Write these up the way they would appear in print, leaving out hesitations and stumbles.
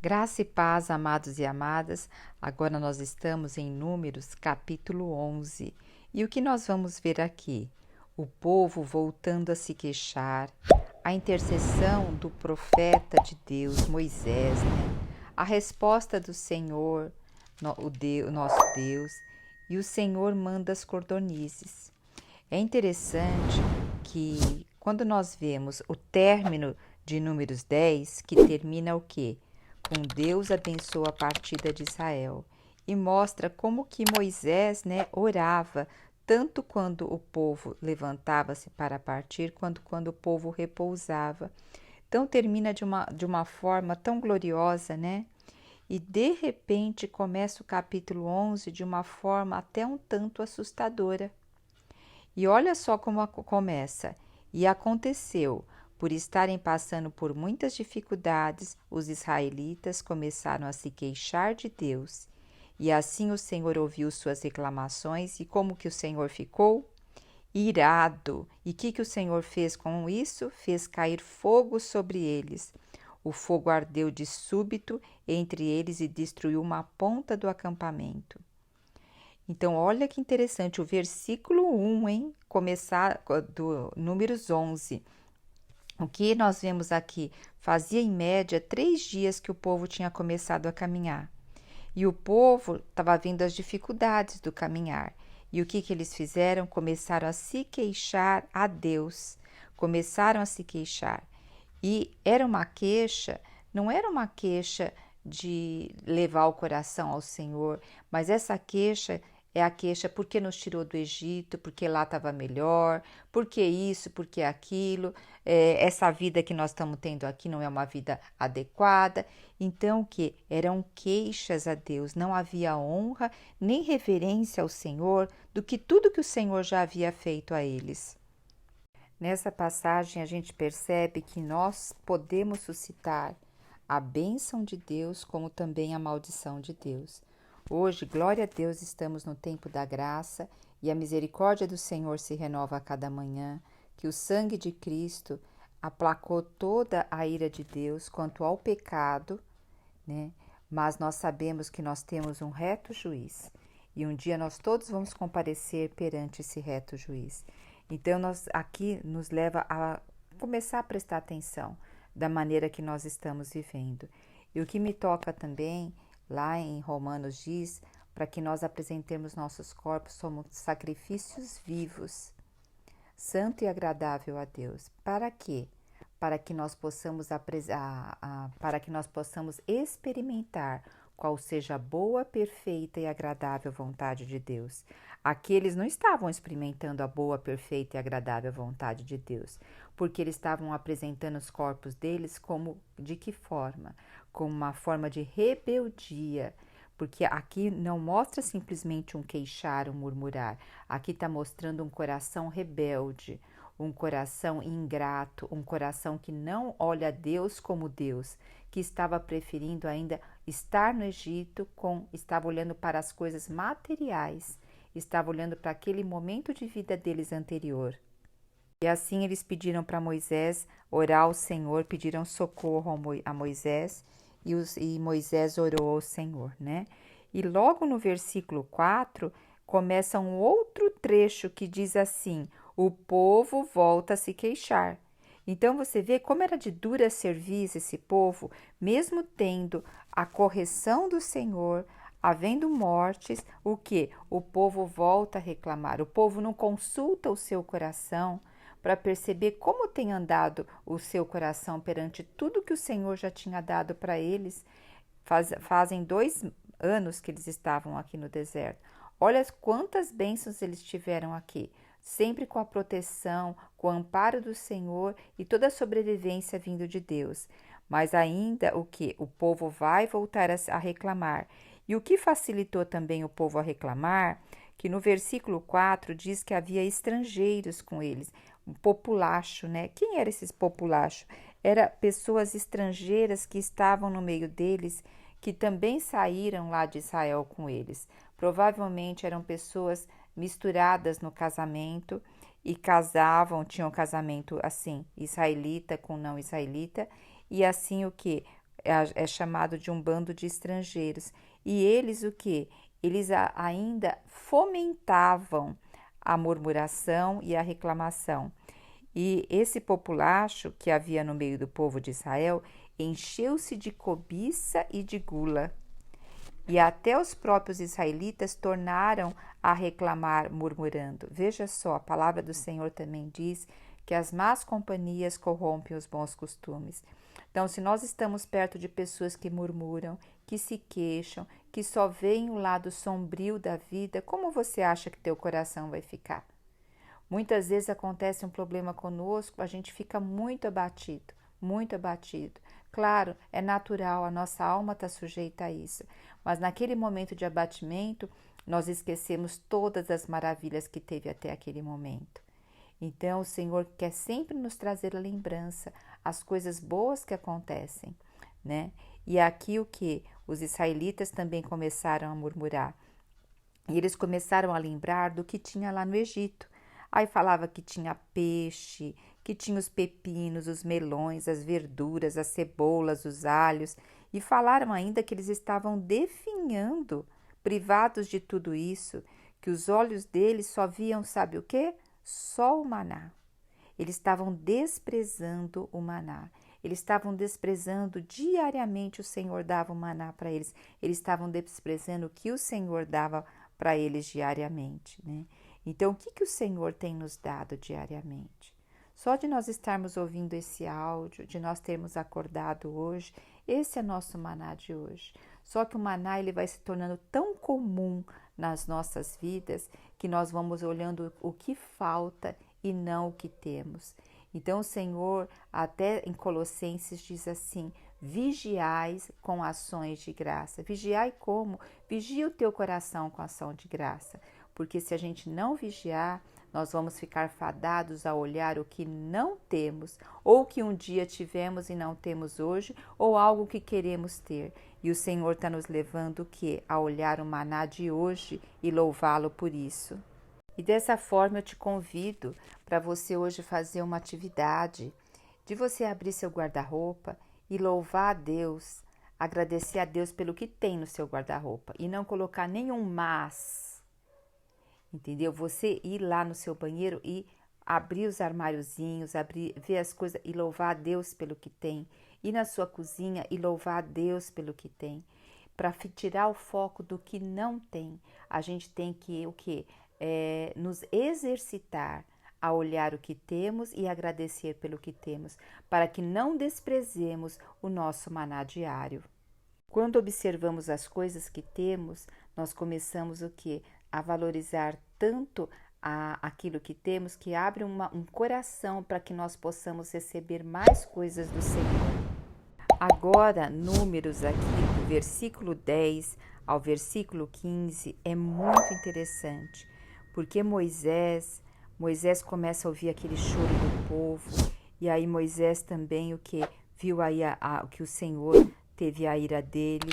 Graça e paz, amados e amadas. Agora nós estamos em Números, capítulo 11. E o que nós vamos ver aqui? O povo voltando a se queixar, a intercessão do profeta de Deus, Moisés, a resposta do Senhor, nosso Deus, e o Senhor manda as cordonizes. É interessante que quando nós vemos o término de Números 10, que termina o quê? Com Deus abençoa a partida de Israel e mostra como que Moisés, orava tanto quando o povo levantava-se para partir, quanto quando o povo repousava. Então termina de uma forma tão gloriosa, né? E de repente começa o capítulo 11 de uma forma até um tanto assustadora. E olha só como começa. E aconteceu, por estarem passando por muitas dificuldades, os israelitas começaram a se queixar de Deus. E assim o Senhor ouviu suas reclamações. E como que o Senhor ficou? Irado. E o que o Senhor fez com isso? Fez cair fogo sobre eles. O fogo ardeu de súbito entre eles e destruiu uma ponta do acampamento. Então, olha que interessante, o versículo 1, hein? Começar do Números 11. O que nós vemos aqui? Fazia em média 3 dias que o povo tinha começado a caminhar. E o povo estava vendo as dificuldades do caminhar. E o que eles fizeram? Começaram a se queixar a Deus. Começaram a se queixar. E era uma queixa, não era uma queixa de levar o coração ao Senhor, mas essa queixa é a queixa porque nos tirou do Egito, porque lá estava melhor, porque isso, porque aquilo, essa vida que nós estamos tendo aqui não é uma vida adequada. Então, o que? Eram queixas a Deus, não havia honra nem reverência ao Senhor do que tudo que o Senhor já havia feito a eles. Nessa passagem, a gente percebe que nós podemos suscitar a bênção de Deus, como também a maldição de Deus. Hoje, glória a Deus, estamos no tempo da graça e a misericórdia do Senhor se renova a cada manhã, que o sangue de Cristo aplacou toda a ira de Deus quanto ao pecado, né? Mas nós sabemos que nós temos um reto juiz e um dia nós todos vamos comparecer perante esse reto juiz. Então, aqui nos leva a começar a prestar atenção da maneira que nós estamos vivendo. E o que me toca também, lá em Romanos diz, para que nós apresentemos nossos corpos como sacrifícios vivos, santo e agradável a Deus. Para quê? Para que nós possamos experimentar qual seja a boa, perfeita e agradável vontade de Deus. Aqui eles não estavam experimentando a boa, perfeita e agradável vontade de Deus, porque eles estavam apresentando os corpos deles como de que forma? Como uma forma de rebeldia, porque aqui não mostra simplesmente um queixar, um murmurar, aqui está mostrando um coração rebelde, um coração ingrato, um coração que não olha a Deus como Deus, que estava preferindo ainda estar no Egito, estava olhando para as coisas materiais, estava olhando para aquele momento de vida deles anterior. E assim eles pediram para Moisés orar ao Senhor, pediram socorro a Moisés, e Moisés orou ao Senhor, né? E logo no versículo 4, começa um outro trecho que diz assim: o povo volta a se queixar. Então você vê como era de dura serviço esse povo, mesmo tendo a correção do Senhor, havendo mortes, o que? O povo volta a reclamar. O povo não consulta o seu coração para perceber como tem andado o seu coração perante tudo que o Senhor já tinha dado para eles. Fazem 2 anos que eles estavam aqui no deserto. Olha quantas bênçãos eles tiveram aqui, sempre com a proteção, com o amparo do Senhor e toda a sobrevivência vindo de Deus. Mas ainda o que? O povo vai voltar a reclamar. E o que facilitou também o povo a reclamar, que no versículo 4 diz que havia estrangeiros com eles, um populacho, né? Quem eram esses populachos? Eram pessoas estrangeiras que estavam no meio deles, que também saíram lá de Israel com eles. Provavelmente eram pessoas misturadas no casamento e casavam, tinham casamento assim, israelita com não israelita, e assim o que? é chamado de um bando de estrangeiros. E eles o quê? Eles ainda fomentavam a murmuração e a reclamação. E esse populacho que havia no meio do povo de Israel encheu-se de cobiça e de gula. E até os próprios israelitas tornaram a reclamar, murmurando. Veja só, a palavra do Senhor também diz que as más companhias corrompem os bons costumes. Então, se nós estamos perto de pessoas que murmuram, que se queixam, que só veem o lado sombrio da vida, como você acha que teu coração vai ficar? Muitas vezes acontece um problema conosco, a gente fica muito abatido, muito abatido. Claro, é natural, a nossa alma está sujeita a isso, mas naquele momento de abatimento, nós esquecemos todas as maravilhas que teve até aquele momento. Então, o Senhor quer sempre nos trazer a lembrança, as coisas boas que acontecem, né? E aqui o que? Os israelitas também começaram a murmurar. E eles começaram a lembrar do que tinha lá no Egito. Aí falava que tinha peixe, que tinha os pepinos, os melões, as verduras, as cebolas, os alhos. E falaram ainda que eles estavam definhando, privados de tudo isso, que os olhos deles só viam, sabe o quê? Só o maná. Eles estavam desprezando o maná. Eles estavam desprezando diariamente o Senhor dava o maná para eles. Eles estavam desprezando o que o Senhor dava para eles diariamente, né? Então, o que o Senhor tem nos dado diariamente? Só de nós estarmos ouvindo esse áudio, de nós termos acordado hoje, esse é nosso maná de hoje. Só que o maná ele vai se tornando tão comum nas nossas vidas que nós vamos olhando o que falta e não o que temos. Então o Senhor, até em Colossenses, diz assim: vigiais com ações de graça. Vigiai como? Vigia o teu coração com ação de graça. Porque se a gente não vigiar, nós vamos ficar fadados a olhar o que não temos, ou que um dia tivemos e não temos hoje, ou algo que queremos ter. E o Senhor está nos levando o quê? A olhar o maná de hoje e louvá-lo por isso. E dessa forma eu te convido para você hoje fazer uma atividade de você abrir seu guarda-roupa e louvar a Deus, agradecer a Deus pelo que tem no seu guarda-roupa e não colocar nenhum mas. Entendeu? Você ir lá no seu banheiro e abrir os armáriozinhos, ver as coisas e louvar a Deus pelo que tem. Ir na sua cozinha e louvar a Deus pelo que tem. Para tirar o foco do que não tem, a gente tem que o quê? Nos exercitar a olhar o que temos e agradecer pelo que temos, para que não desprezemos o nosso maná diário. Quando observamos as coisas que temos, nós começamos o quê? A valorizar tanto aquilo que temos, que abre um coração para que nós possamos receber mais coisas do Senhor. Agora, Números aqui, do versículo 10 ao versículo 15, é muito interessante, porque Moisés começa a ouvir aquele choro do povo, e aí Moisés também viu aí que o Senhor teve a ira dele.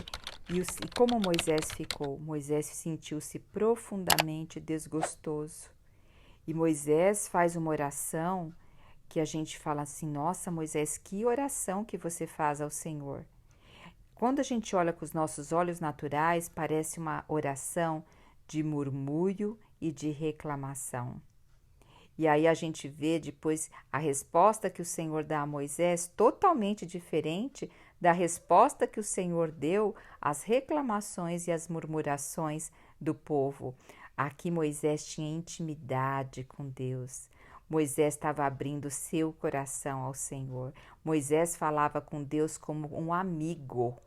E como Moisés ficou? Moisés sentiu-se profundamente desgostoso. E Moisés faz uma oração que a gente fala assim: nossa, Moisés, que oração que você faz ao Senhor. Quando a gente olha com os nossos olhos naturais, parece uma oração de murmúrio e de reclamação. E aí a gente vê depois a resposta que o Senhor dá a Moisés totalmente diferente da resposta que o Senhor deu às reclamações e às murmurações do povo. Aqui Moisés tinha intimidade com Deus. Moisés estava abrindo seu coração ao Senhor. Moisés falava com Deus como um amigo.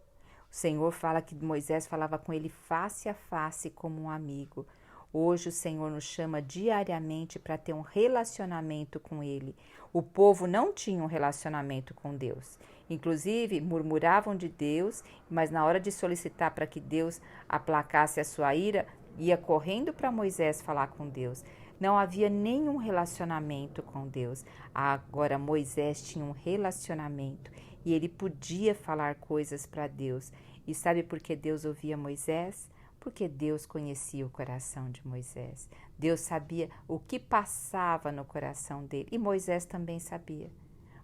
O Senhor fala que Moisés falava com ele face a face como um amigo. Hoje o Senhor nos chama diariamente para ter um relacionamento com Ele. O povo não tinha um relacionamento com Deus. Inclusive, murmuravam de Deus, mas na hora de solicitar para que Deus aplacasse a sua ira, ia correndo para Moisés falar com Deus. Não havia nenhum relacionamento com Deus. Agora Moisés tinha um relacionamento e ele podia falar coisas para Deus. E sabe por que Deus ouvia Moisés? Porque Deus conhecia o coração de Moisés. Deus sabia o que passava no coração dele. E Moisés também sabia.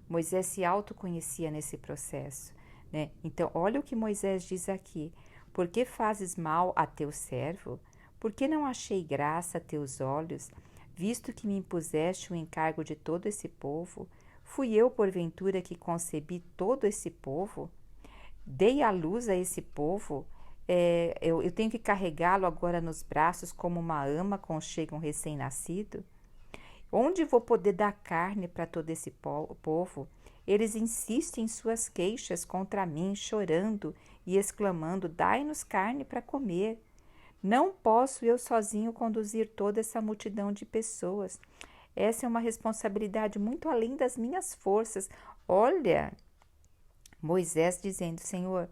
Moisés se autoconhecia nesse processo. né? Então, olha o que Moisés diz aqui. Por que fazes mal a teu servo? Por que não achei graça a teus olhos, visto que me impuseste o encargo de todo esse povo? Fui eu, porventura, que concebi todo esse povo? Dei à luz a esse povo? Eu tenho que carregá-lo agora nos braços como uma ama conchega um recém-nascido? Onde vou poder dar carne para todo esse povo? Eles insistem em suas queixas contra mim, chorando e exclamando: dai-nos carne para comer. Não posso eu sozinho conduzir toda essa multidão de pessoas. Essa é uma responsabilidade muito além das minhas forças. Olha, Moisés dizendo: Senhor,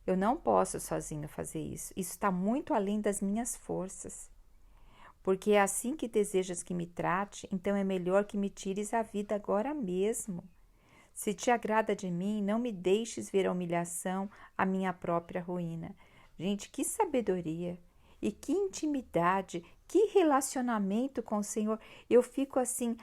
eu não posso sozinho fazer isso. Isso está muito além das minhas forças. Porque é assim que desejas que me trate, então é melhor que me tires a vida agora mesmo. Se te agrada de mim, não me deixes ver a humilhação, a minha própria ruína. Gente, que sabedoria e que intimidade, que relacionamento com o Senhor. Eu fico assim,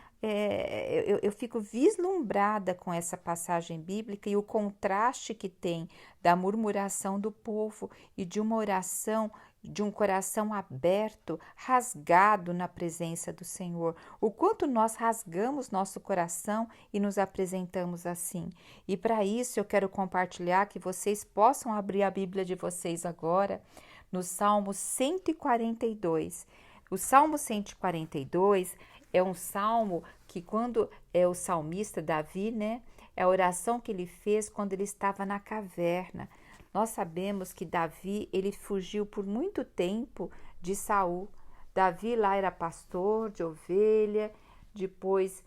eu fico vislumbrada com essa passagem bíblica e o contraste que tem da murmuração do povo e de uma oração de um coração aberto, rasgado na presença do Senhor. O quanto nós rasgamos nosso coração e nos apresentamos assim. E para isso eu quero compartilhar que vocês possam abrir a Bíblia de vocês agora no Salmo 142. O Salmo 142 é um salmo que quando é o salmista Davi, né? É a oração que ele fez quando ele estava na caverna. Nós sabemos que Davi, ele fugiu por muito tempo de Saul. Davi lá era pastor de ovelha, depois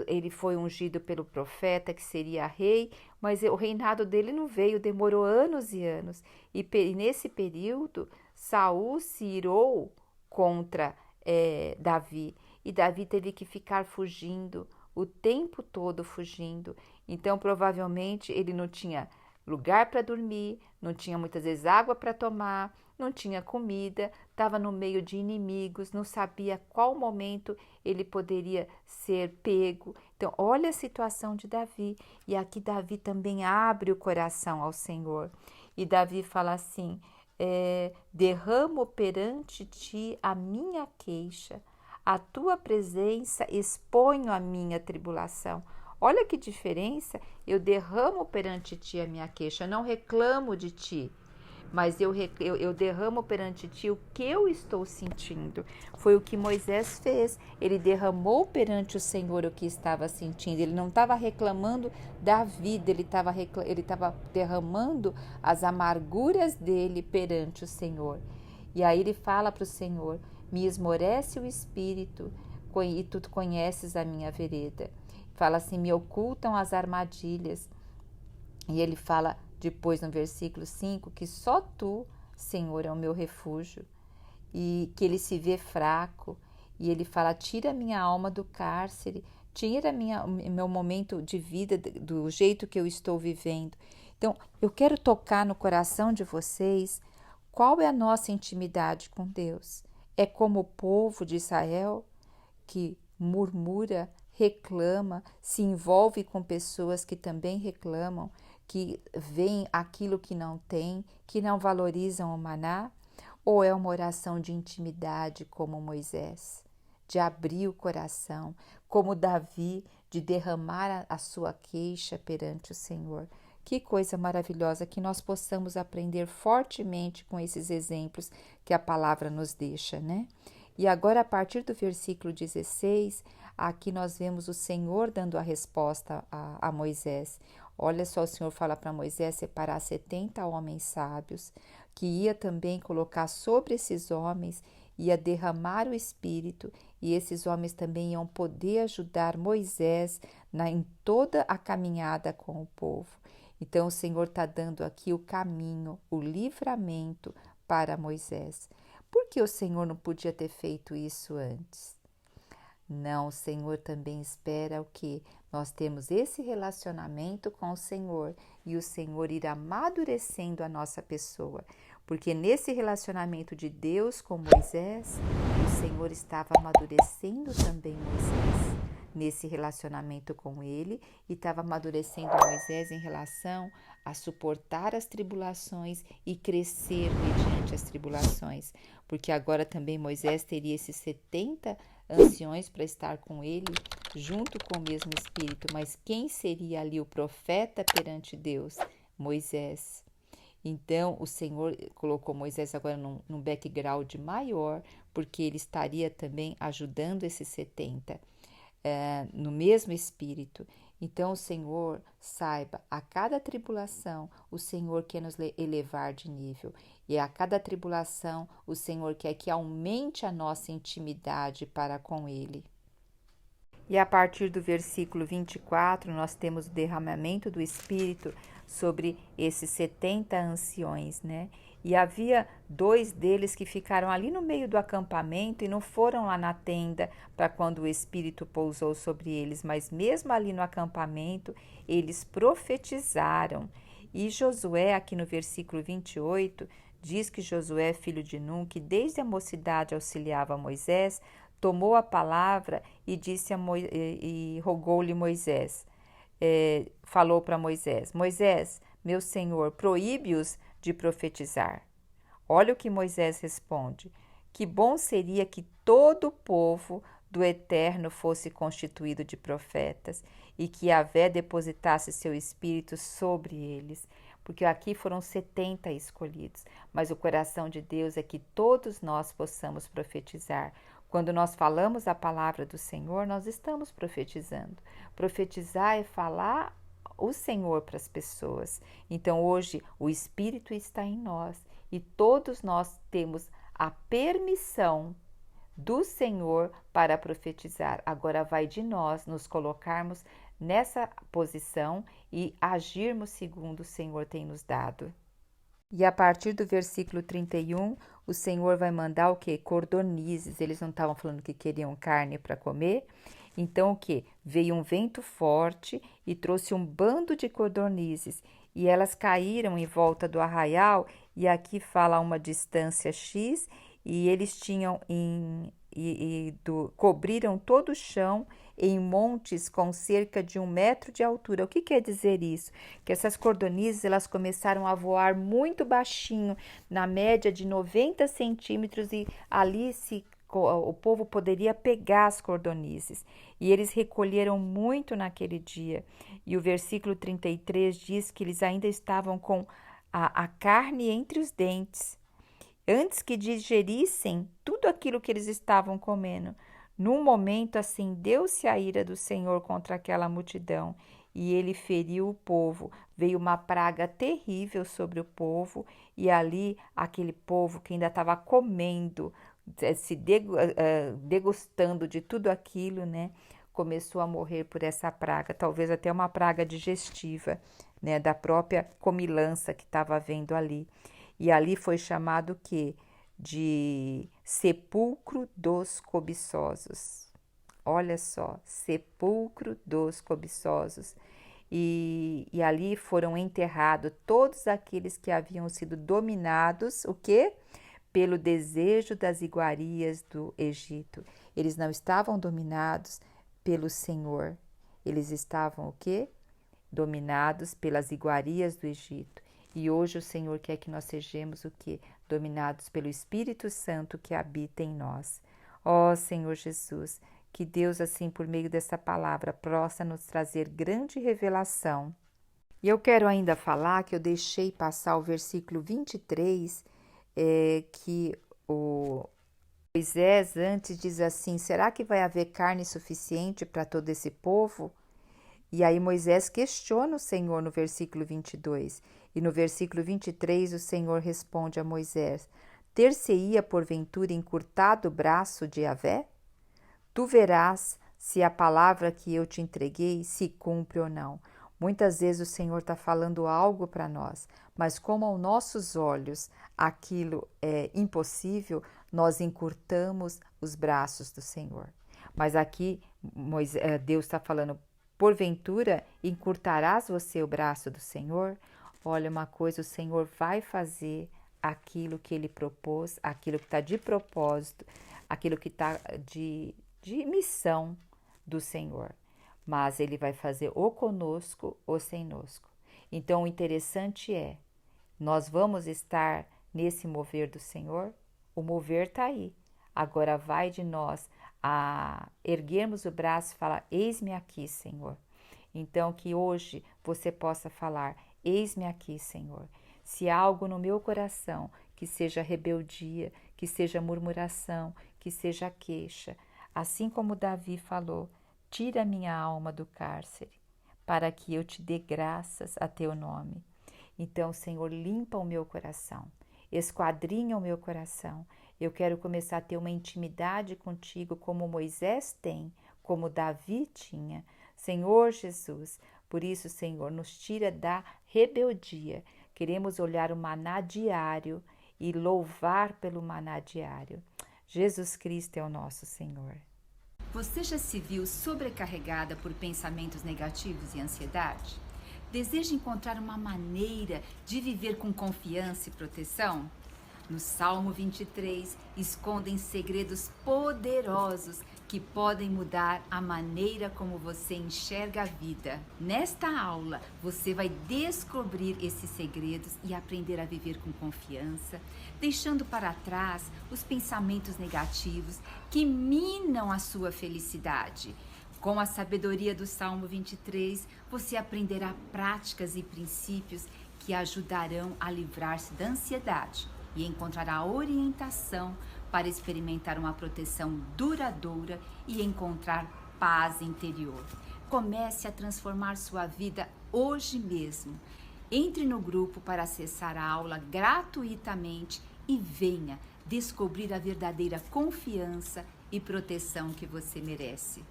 ele foi ungido pelo profeta que seria rei, mas o reinado dele não veio, demorou anos e anos. E nesse período, Saul se irou contra Davi, e Davi teve que ficar fugindo, o tempo todo fugindo. Então, provavelmente, ele não tinha lugar para dormir, não tinha muitas vezes água para tomar, não tinha comida, estava no meio de inimigos, não sabia qual momento ele poderia ser pego. Então, olha a situação de Davi. E aqui Davi também abre o coração ao Senhor. E Davi fala assim: derramo perante ti a minha queixa, a tua presença exponho a minha tribulação. Olha que diferença, eu derramo perante ti a minha queixa, eu não reclamo de ti, mas eu derramo perante ti o que eu estou sentindo. Foi o que Moisés fez, ele derramou perante o Senhor o que estava sentindo, ele não estava reclamando da vida, ele estava derramando as amarguras dele perante o Senhor. E aí ele fala para o Senhor: me esmorece o espírito e tu conheces a minha vereda. Fala assim: me ocultam as armadilhas. E ele fala depois no versículo 5 que só tu, Senhor, é o meu refúgio, e que ele se vê fraco. E ele fala: tira minha alma do cárcere, tira meu momento de vida do jeito que eu estou vivendo. Então, eu quero tocar no coração de vocês. Qual é a nossa intimidade com Deus? É como o povo de Israel que murmura, reclama, se envolve com pessoas que também reclamam, que veem aquilo que não tem, que não valorizam o maná? Ou é uma oração de intimidade como Moisés, de abrir o coração, como Davi, de derramar a sua queixa perante o Senhor? Que coisa maravilhosa, que nós possamos aprender fortemente com esses exemplos que a palavra nos deixa, né? E agora, a partir do versículo 16, aqui nós vemos o Senhor dando a resposta a Moisés. Olha só, o Senhor fala para Moisés separar 70 homens sábios, que ia também colocar sobre esses homens, ia derramar o Espírito, e esses homens também iam poder ajudar Moisés em toda a caminhada com o povo. Então, o Senhor está dando aqui o caminho, o livramento para Moisés. Por que o Senhor não podia ter feito isso antes? Não, o Senhor também espera o quê? Nós temos esse relacionamento com o Senhor e o Senhor ir amadurecendo a nossa pessoa. Porque nesse relacionamento de Deus com Moisés, o Senhor estava amadurecendo também Moisés. nesse relacionamento com ele e estava amadurecendo Moisés em relação a suportar as tribulações e crescer mediante as tribulações, porque agora também Moisés teria esses 70 anciões para estar com ele, junto com o mesmo Espírito, mas quem seria ali o profeta perante Deus? Moisés. Então, o Senhor colocou Moisés agora num background maior, porque ele estaria também ajudando esses 70 no mesmo espírito. Então, o Senhor, saiba, a cada tribulação, o Senhor quer nos elevar de nível. E a cada tribulação, o Senhor quer que aumente a nossa intimidade para com Ele. E a partir do versículo 24, nós temos o derramamento do Espírito sobre esses 70 anciões, né? E havia 2 deles que ficaram ali no meio do acampamento e não foram lá na tenda para quando o Espírito pousou sobre eles, mas mesmo ali no acampamento, eles profetizaram. E Josué, aqui no versículo 28, diz que Josué, filho de Num, que desde a mocidade auxiliava Moisés, tomou a palavra e disse e rogou-lhe Moisés, falou para Moisés, Moisés, meu senhor, proíbe-os de profetizar. Olha o que Moisés responde, que bom seria que todo o povo do Eterno fosse constituído de profetas e que Yahvé depositasse seu espírito sobre eles, porque aqui foram 70 escolhidos, mas o coração de Deus é que todos nós possamos profetizar. Quando nós falamos a palavra do Senhor, nós estamos profetizando. Profetizar é falar o Senhor para as pessoas. Então, hoje, o Espírito está em nós e todos nós temos a permissão do Senhor para profetizar. Agora vai de nós nos colocarmos nessa posição e agirmos segundo o Senhor tem nos dado. E a partir do versículo 31, o Senhor vai mandar o quê? Cordonizes. Eles não estavam falando que queriam carne para comer. Então, o quê? Veio um vento forte e trouxe um bando de cordonizes. E elas caíram em volta do arraial. E aqui fala uma distância X. E eles tinham cobriram todo o chão em montes com cerca de 1 metro de altura. O que quer dizer isso? Que essas cordonizes elas começaram a voar muito baixinho, na média de 90 centímetros, e ali o povo poderia pegar as cordonizes. E eles recolheram muito naquele dia. E o versículo 33 diz que eles ainda estavam com a carne entre os dentes, antes que digerissem tudo aquilo que eles estavam comendo. Num momento assim, deu-se a ira do Senhor contra aquela multidão, e ele feriu o povo. Veio uma praga terrível sobre o povo, e ali aquele povo que ainda estava comendo, degustando de tudo aquilo, né, começou a morrer por essa praga, talvez até uma praga digestiva, né, da própria comilança que estava havendo ali. E ali foi chamado o quê? De sepulcro dos cobiçosos. Olha só, sepulcro dos cobiçosos. E ali foram enterrados todos aqueles que haviam sido dominados, o quê? Pelo desejo das iguarias do Egito. Eles não estavam dominados pelo Senhor. Eles estavam o quê? Dominados pelas iguarias do Egito. E hoje o Senhor quer que nós sejamos o quê? Dominados pelo Espírito Santo que habita em nós. Ó Senhor Jesus, que Deus assim por meio dessa palavra possa nos trazer grande revelação. E eu quero ainda falar que eu deixei passar o versículo 23, que o Moisés antes diz assim, será que vai haver carne suficiente para todo esse povo? E aí Moisés questiona o Senhor no versículo 22. E no versículo 23 o Senhor responde a Moisés, ter-se-ia porventura encurtado o braço de Yahvé? Tu verás se a palavra que eu te entreguei se cumpre ou não. Muitas vezes o Senhor está falando algo para nós, mas como aos nossos olhos aquilo é impossível, nós encurtamos os braços do Senhor. Mas aqui Deus está falando, porventura encurtarás você o braço do Senhor? Olha uma coisa, o Senhor vai fazer aquilo que Ele propôs, aquilo que está de propósito, aquilo que está de missão do Senhor, mas Ele vai fazer ou conosco ou senosco. Então, o interessante é, nós vamos estar nesse mover do Senhor? O mover está aí. Agora vai de nós a erguermos o braço e falar, eis-me aqui, Senhor. Então, que hoje você possa falar, eis-me aqui, Senhor. Se há algo no meu coração, que seja rebeldia, que seja murmuração, que seja queixa, assim como Davi falou, tira minha alma do cárcere, para que eu te dê graças a teu nome. Então, Senhor, limpa o meu coração, esquadrinha o meu coração. Eu quero começar a ter uma intimidade contigo como Moisés tem, como Davi tinha. Senhor Jesus, por isso, Senhor, nos tira da rebeldia. Queremos olhar o maná diário e louvar pelo maná diário. Jesus Cristo é o nosso Senhor. Você já se viu sobrecarregada por pensamentos negativos e ansiedade? Deseja encontrar uma maneira de viver com confiança e proteção? No Salmo 23, escondem segredos poderosos que podem mudar a maneira como você enxerga a vida. Nesta aula, você vai descobrir esses segredos e aprender a viver com confiança, deixando para trás os pensamentos negativos que minam a sua felicidade. Com a sabedoria do Salmo 23, você aprenderá práticas e princípios que ajudarão a livrar-se da ansiedade e encontrará orientação para experimentar uma proteção duradoura e encontrar paz interior. Comece a transformar sua vida hoje mesmo. Entre no grupo para acessar a aula gratuitamente e venha descobrir a verdadeira confiança e proteção que você merece.